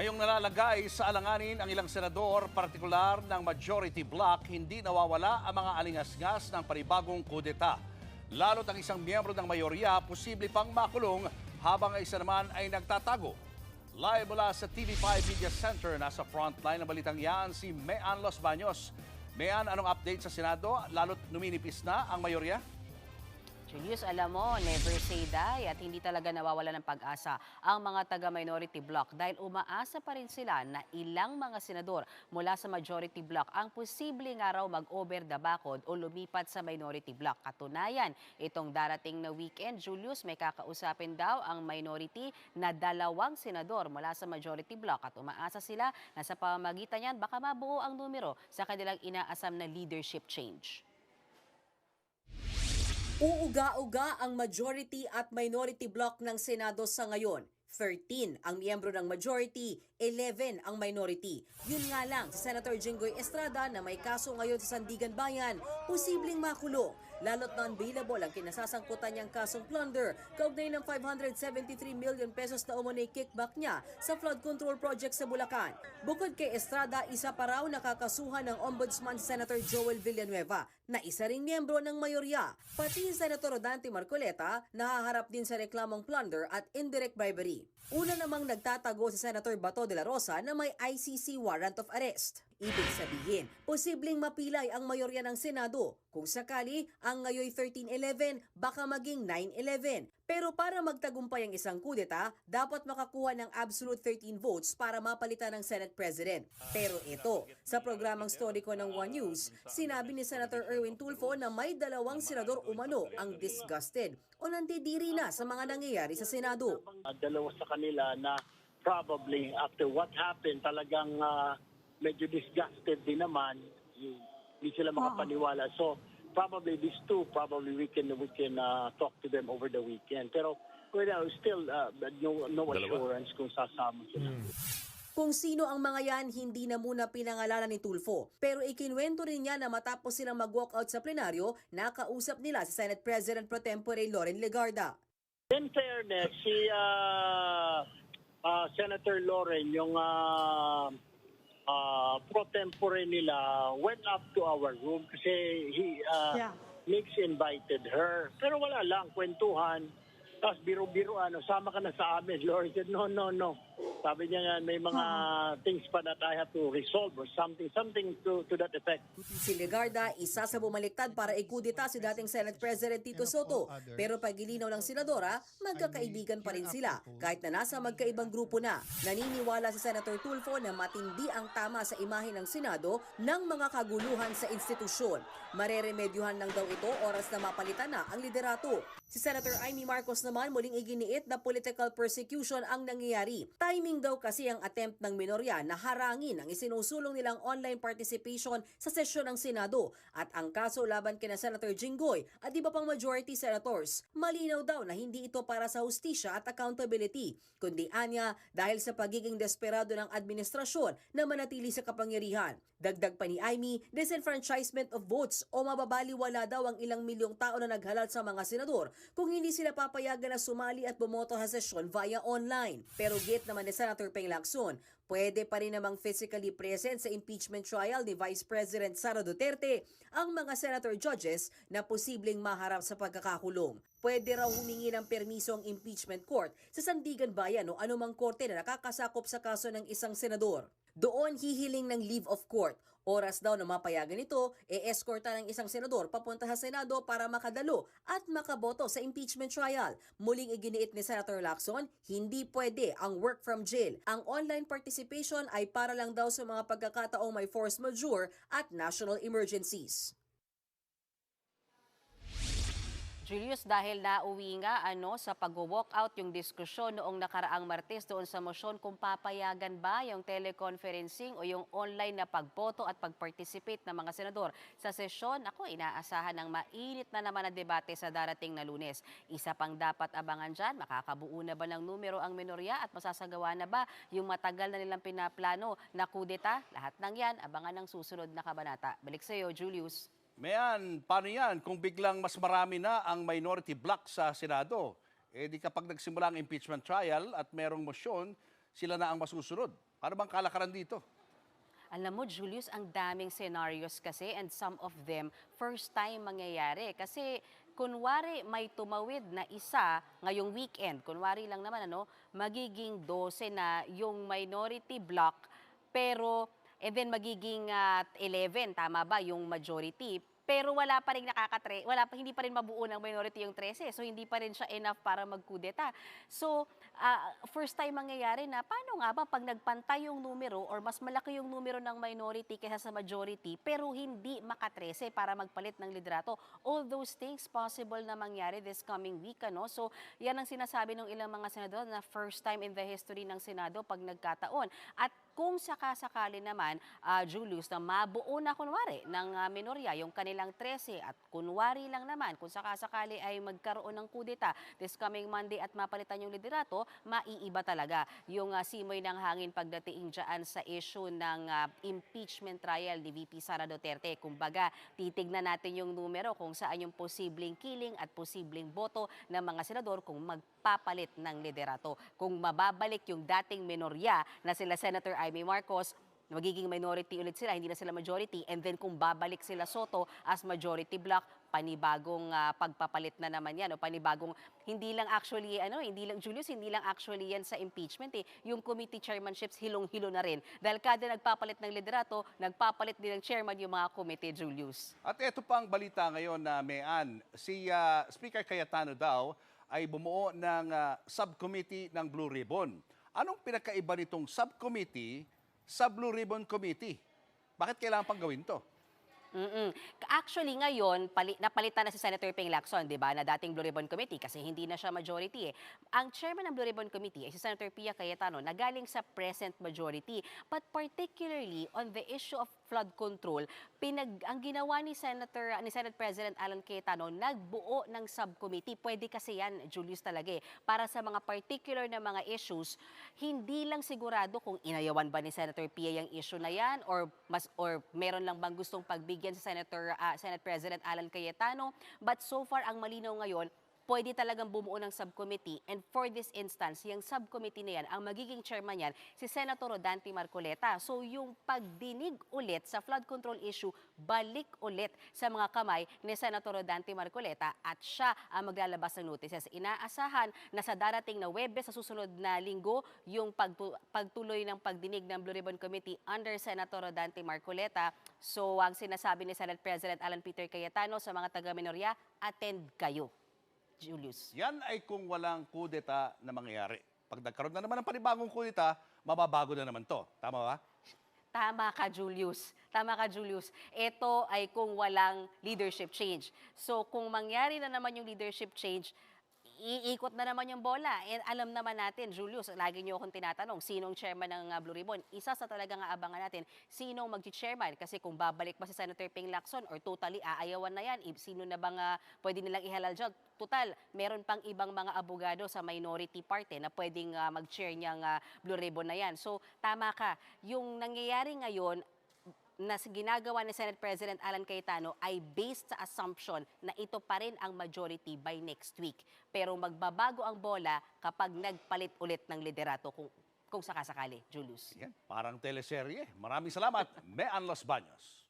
Ngayong nalalagay sa alanganin ang ilang senador, partikular ng majority bloc, hindi nawawala ang mga alingasngas ng panibagong kudeta. Lalo't ang isang miyembro ng mayorya, posible pang makulong habang ang isa naman ay nagtatago. Live mula sa TV5 Media Center, nasa frontline ng balitang yan si Mean Los Baños. Mean, anong update sa Senado? Lalo't numinipis na ang mayorya? Julius, alam mo, never say die at hindi talaga nawawala ng pag-asa ang mga taga-minority bloc dahil umaasa pa rin sila na ilang mga senador mula sa majority bloc ang posibleng araw mag-over the backward o lumipat sa minority bloc. Katunayan, itong darating na weekend, Julius, may kakausapin daw ang minority na 2 senador mula sa majority bloc at umaasa sila na sa pamamagitan niyan baka mabuo ang numero sa kanilang inaasam na leadership change. Uuga-uga ang majority at minority bloc ng Senado sa ngayon. 13 ang miyembro ng majority, 11 ang minority. Yun nga lang, si Senator Jinggoy Estrada na may kaso ngayon sa Sandigan Bayan, posibleng makulong. Lalo't non-bailable ang kinasasangkutan niyang kasong plunder kaugnay ng 573 million pesos na umunay kickback niya sa flood control project sa Bulacan. Bukod kay Estrada, isa pa raw nakakasuhan ng Ombudsman Senator Joel Villanueva na isa ring miyembro ng mayorya. Pati si Senator Rodante Marcoleta nahaharap din sa reklamong plunder at indirect bribery. Una namang nagtatago si Senator Bato de la Rosa na may ICC warrant of arrest. Ibig sabihin, posibleng mapilay ang mayorya ng Senado. Kung sakali, ang ngayoy 13-11, baka maging 9-11. Pero para magtagumpay ang isang kudeta, dapat makakuha ng absolute 13 votes para mapalitan ng Senate President. Pero ito, sa programang Story ko ng One News, sinabi ni Senator Erwin Tulfo na may 2 senador umano ang disgusted o nandidiri na sa mga nangyayari sa Senado. Dalawa sa kanila na probably after what happened talagang medyo disgusted din naman, hindi sila makapaniwala. So probably these two, probably we can talk to them over the weekend. Pero still no assurance kung sasama sila. Kung sino ang mga yan, hindi na muna pinangalanan ni Tulfo. Pero ikinwento rin niya na matapos silang mag-walkout sa plenaryo, nakausap nila si Senate President Pro Tempore Loren Legarda. In fairness, si Senator Loren, yung pro tempore nila, went up to our room kasi Mix invited her. Pero wala lang, kwentuhan. Tapos biro-biro, sama ka na sa amin. Lord said, no. Sabi niya nga, may mga things pa that I have to resolve or something to that effect. Si Legarda, isa sa bumaliktad para ikudita si dating Senate President Tito Soto. Pero pagilinaw ng senadora, magkakaibigan pa rin sila kahit na nasa magkaibang grupo na. Naniniwala si Senator Tulfo na matindi ang tama sa imahe ng Senado ng mga kaguluhan sa institusyon. Mareremedyohan lang daw ito oras na mapalitan na ang liderato. Si Senator Amy Marcos naman muling iginiit na political persecution ang nangyayari. Timing daw kasi ang attempt ng minorya na harangin ang isinusulong nilang online participation sa sesyon ng Senado at ang kaso laban kina Senator Jinggoy at iba pang majority senators. Malinaw daw na hindi ito para sa hustisya at accountability, kundi anya dahil sa pagiging desperado ng administrasyon na manatili sa kapangyarihan. Dagdag pa ni Amy, disenfranchisement of votes o mababaliwala daw ang ilang milyong tao na naghalal sa mga senador kung hindi sila papayagan na sumali at bumoto sa sesyon via online. Pero git naman ni Senator Peng Lacson, pwede pa rin namang physically present sa impeachment trial ni Vice President Sara Duterte ang mga senator judges na posibleng maharap sa pagkakakulong. Pwede raw humingi ng permiso ang impeachment court sa Sandigan Bayan o anumang korte na nakakasakop sa kaso ng isang senador. Doon hihiling ng leave of court. Oras daw na mapayagan ito, e-escorta ng isang senador papunta sa Senado para makadalo at makaboto sa impeachment trial. Muling iginiit ni Senator Lacson, hindi pwede ang work from jail. Ang online participation ay para lang daw sa mga pagkakataong may force majeure at national emergencies. Julius, dahil nauwi nga sa pag-walkout yung diskusyon noong nakaraang Martes doon sa motion kung papayagan ba yung teleconferencing o yung online na pagboto at pag-participate ng mga senador sa sesyon, inaasahan ng mainit na naman na debate sa darating na Lunes. Isa pang dapat abangan dyan, makakabuo na ba ng numero ang minorya at masasagawa na ba yung matagal na nilang pinaplano na kudeta? Lahat ng yan, abangan ng susunod na kabanata. Balik sa iyo, Julius. Mean, paano yan kung biglang mas marami na ang minority bloc sa Senado? Di kapag nagsimula ang impeachment trial at merong motion, sila na ang masusunod. Ano bang kalakaran dito? Alam mo, Julius, ang daming scenarios kasi and some of them first time mangyayari. Kasi kunwari may tumawid na isa ngayong weekend, kunwari lang naman magiging 12 na yung minority block, pero and then magiging 11, tama ba, yung majority. Pero wala pa rin hindi pa rin mabuo ng minority yung 13. So hindi pa rin siya enough para magkudeta. So first time mangyayari na paano nga ba pag nagpantay yung numero or mas malaki yung numero ng minority kaysa sa majority pero hindi maka-13 para magpalit ng liderato. All those things possible na mangyari this coming week. So yan ang sinasabi ng ilang mga senador na first time in the history ng Senado pag nagkataon. At kung sakasakali naman, Julius, na mabuo na kunwari ng minorya yung kanilang 13 at kunwari lang naman, kung sakasakali ay magkaroon ng kudeta this coming Monday at mapalitan yung liderato, maiiba talaga yung simoy ng hangin pagdating dyan sa issue ng impeachment trial ni VP Sara Duterte. Kumbaga, titignan natin yung numero kung saan yung posibleng killing at posibleng boto ng mga senador kung magpapalit ng liderato. Kung mababalik yung dating minorya na sila Senator Amy Marcos, magiging minority ulit sila, hindi na sila majority. And then kung babalik sila Soto as majority block, panibagong pagpapalit na naman yan. O panibagong, hindi lang actually, hindi lang, Julius, hindi lang actually yan sa impeachment. Yung committee chairmanships, hilong-hilo na rin. Dahil kada nagpapalit ng liderato, nagpapalit din ng chairman yung mga committee, Julius. At ito pang balita ngayon na Mayan, si Speaker Cayetano daw ay bumuo ng subcommittee ng Blue Ribbon. Anong pinakaiba nitong subcommittee sa Blue Ribbon Committee? Bakit kailangan pang gawin to? Actually ngayon, napalitan na si Senator Ping Lacson, di ba, na dating Blue Ribbon Committee kasi hindi na siya majority. Ang chairman ng Blue Ribbon Committee ay si Senator Pia Cayetano na galing sa present majority. But particularly on the issue of flood control, ang ginawa ni Senate President Alan Cayetano, nagbuo ng subcommittee. Pwede kasi yan, Julius, talaga para sa mga particular na mga issues, hindi lang sigurado kung inayawan ba ni Senator Pia yung issue na yan or meron lang bang gustong pagbigyan sa Senate President Alan Cayetano. But so far, ang malinaw ngayon, pwede talagang bumuo ng subcommittee. And for this instance, yung subcommittee na yan, ang magiging chairman yan, si Senator Rodante Marcoleta. So yung pagdinig ulit sa flood control issue, balik ulit sa mga kamay ni Senator Rodante Marcoleta at siya ang maglalabas ng notices. Inaasahan na sa darating na Huwebes sa susunod na linggo, yung pagtuloy ng pagdinig ng Blue Ribbon Committee under Senator Rodante Marcoleta. So ang sinasabi ni Senate President Alan Peter Cayetano sa mga taga-minorya, attend kayo. Julius. Yan ay kung walang kudeta na mangyayari. Pag nagkaroon na naman ng panibagong kudeta, mababago na naman to. Tama ba? Tama ka, Julius. Tama ka, Julius. Ito ay kung walang leadership change. So kung mangyari na naman yung leadership change, iikot na naman yung bola. And alam naman natin, Julius, lagi niyo akong tinatanong, sinong chairman ng Blue Ribbon? Isa sa talagang aabangan natin, sinong mag-chairman? Kasi kung babalik pa si Senator Ping Lacson or totally aayawan na yan, sino na bang pwede nilang ihalal dyan? Total, meron pang ibang mga abogado sa minority party na pwedeng mag-chair niyang Blue Ribbon na yan. So tama ka, yung nangyayari ngayon, na ginagawa ni Senate President Alan Cayetano ay based sa assumption na ito pa rin ang majority by next week. Pero magbabago ang bola kapag nagpalit ulit ng liderato kung sakasakali, Julius. Yan, parang teleserye. Maraming salamat, Mean Los Baños.